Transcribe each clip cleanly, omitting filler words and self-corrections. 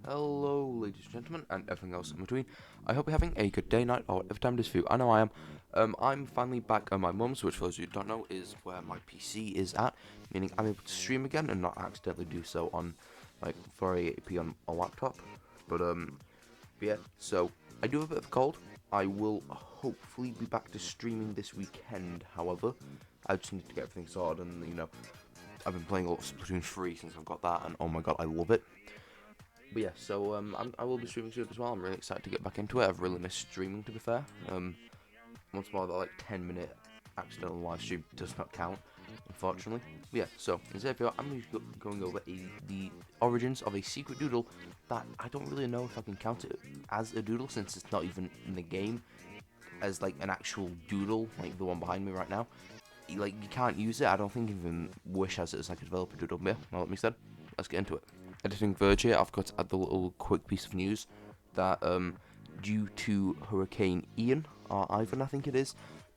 Hello, ladies and gentlemen, and everything else in between. I hope you're having a good day, night, or whatever time it is for you. I know I am. I'm finally back at my mum's, which for those of you who don't know is where my PC is at, meaning I'm able to stream again and not accidentally do so on like 480p on a laptop. But yeah, so I do have a bit of a cold. I will hopefully be back to streaming this weekend. However, I just need to get everything sorted, and I've been playing a lot of Splatoon 3 since I've got that, and oh my god, I love it. But yeah, so I will be streaming soon as well. I'm really excited to get back into it. I've really missed streaming, to be fair. Once more, that like 10-minute accidental live stream does not count, unfortunately. But yeah, so instead of I'm going over the origins of a secret doodle that I don't really know if I can count it as a doodle, since it's not even in the game as like an actual doodle, like the one behind me right now. You can't use it. I don't think even Wish has it as like a developer doodle. But yeah, now that being said, let's get into it. Editing Verge here, I've got to add the little quick piece of news that due to Hurricane Ian, or Ivan I think it is,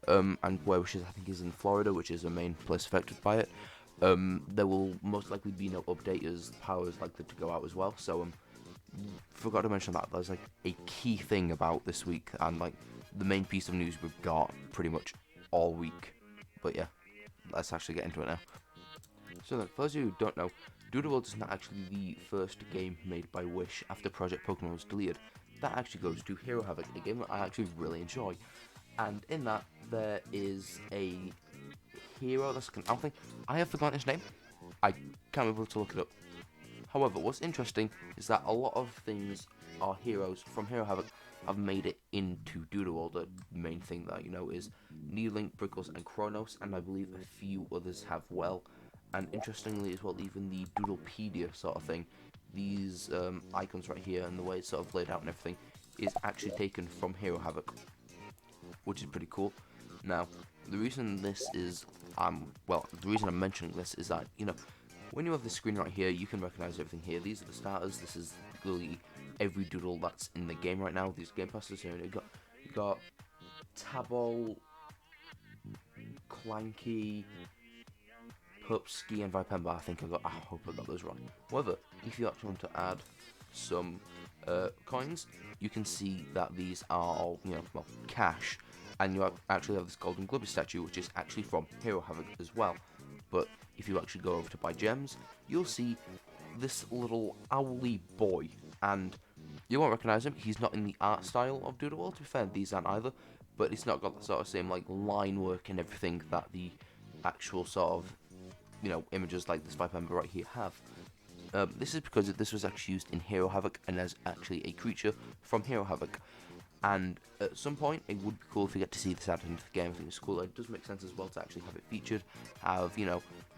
and which I think is in Florida, which is the main place affected by it, there will most likely be no update as power is likely to go out as well. So forgot to mention that there's like a key thing about this week, and like the main piece of news we've got pretty much all week. But yeah, let's actually get into it now. So then, for those of you who don't know, Doodle World is not actually the first game made by Wish after Project Pokemon was deleted. That actually goes to Hero Havoc, a game that I actually really enjoy. And in that, there is a hero that's I don't think I have forgotten his name. I can't be able to look it up. However, what's interesting is that a lot of things are heroes from Hero Havoc have made it into Doodle World. The main thing that is Neelink, Brickles, and Kronos, and I believe a few others have well. And interestingly as well, even the Doodlepedia sort of thing, these icons right here and the way it's sort of laid out and everything is actually taken from Hero Havoc, which is pretty cool. Now, the reason this is, the reason I'm mentioning this is that, when you have this screen right here, you can recognize everything here. These are the starters. This is literally every doodle that's in the game right now. These game passes here. You got Tabol, Clanky, Pupski, and Vipemba. I hope I got those right. However, if you actually want to add some coins, you can see that these are all, cash. And you actually have this Golden Glubby statue, which is actually from Hero Havoc as well. But if you actually go over to buy gems, you'll see this little owly boy, and you won't recognize him. He's not in the art style of Doodle World, to be fair. These aren't either, but it's not got the sort of same like line work and everything that the actual sort of images like this Vipember right here have. This is because this was actually used in Hero Havoc and as actually a creature from Hero Havoc. And at some point, it would be cool if we get to see this added into the game. I think it's cool. It does make sense as well to actually have it featured, have,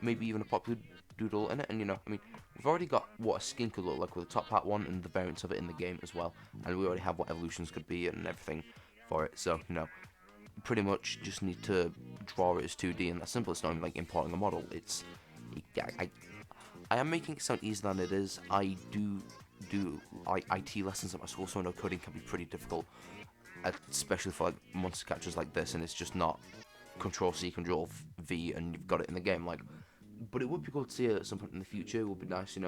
maybe even a popular doodle in it. And, we've already got what a skin could look like with the top hat one and the variants of it in the game as well. And we already have what evolutions could be and everything for it. So, pretty much just need to draw it as 2D, and that's simple. It's not even like importing a model. I am making it sound easier than it is. I do IT lessons at my school, so I know coding can be pretty difficult, especially for like monster catchers like this, and it's just not Control C, Control V, and you've got it in the game. But it would be cool to see it at some point in the future. It would be nice,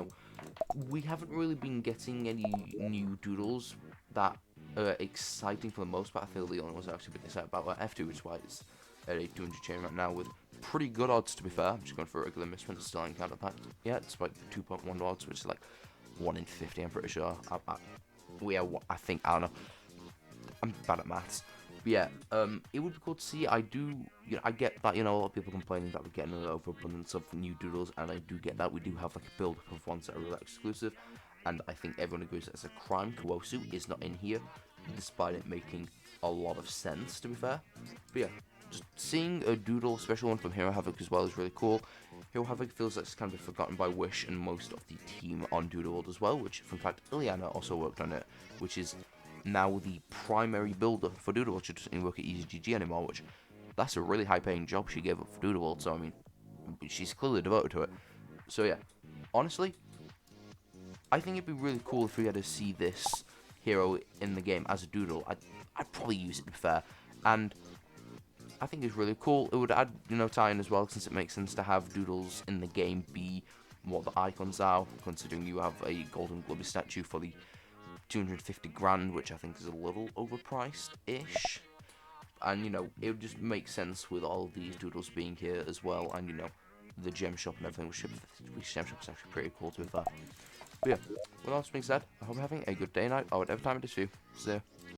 We haven't really been getting any new doodles that are exciting for the most part. I feel the only ones I've actually been excited about are F2, which is why it's at a 200 chain right now with pretty good odds, to be fair. I'm just going for a regular misprint, still ain't counted that. Yeah, it's like 2.1 odds, which is like 1 in 50, I'm pretty sure. I think, I don't know. I'm bad at maths. But yeah, it would be cool to see. I get that, a lot of people complaining that we're getting an overabundance of new doodles, and I do get that. We do have like a build-up of ones that are really exclusive, and I think everyone agrees that it's a crime Kawosu is not in here, despite it making a lot of sense, to be fair. But yeah, just seeing a doodle, special one from Hero Havoc as well, is really cool. Hero Havoc feels like it's kind of been forgotten by Wish and most of the team on Doodle World as well, which, in fact, Ileana also worked on it, which is now the primary builder for Doodle World. She doesn't work at EasyGG anymore, which, that's a really high-paying job she gave up for Doodle World, so, she's clearly devoted to it. So, yeah, honestly, I think it'd be really cool if we had to see this hero in the game as a doodle. I'd probably use it, to be fair, and I think it's really cool. It would add, tie-in as well, since it makes sense to have doodles in the game be what the icons are, considering you have a Golden Globby statue for the 250 grand, which I think is a little overpriced-ish. And, you know, it would just make sense with all of these doodles being here as well, and, you know, the gem shop and everything, which gem shop is actually pretty cool to be fair. But yeah, with all this being said, I hope you're having a good day, night, or whatever time it is for you. See ya.